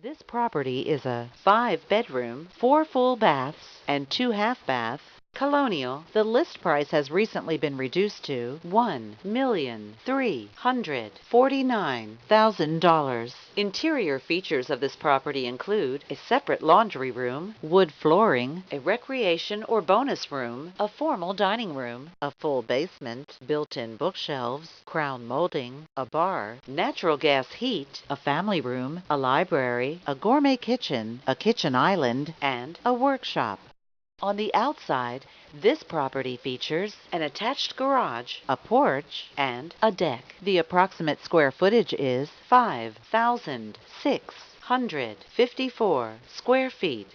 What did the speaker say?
This property is a 5-bedroom, 4 full baths, and 2 half baths colonial. The list price has recently been reduced to $1,349,000. Interior features of this property include a separate laundry room, wood flooring, a recreation or bonus room, a formal dining room, a full basement, built-in bookshelves, crown molding, a bar, natural gas heat, a family room, a library, a gourmet kitchen, a kitchen island, and a workshop. On the outside, this property features an attached garage, a porch, and a deck. The approximate square footage is 5,654 square feet.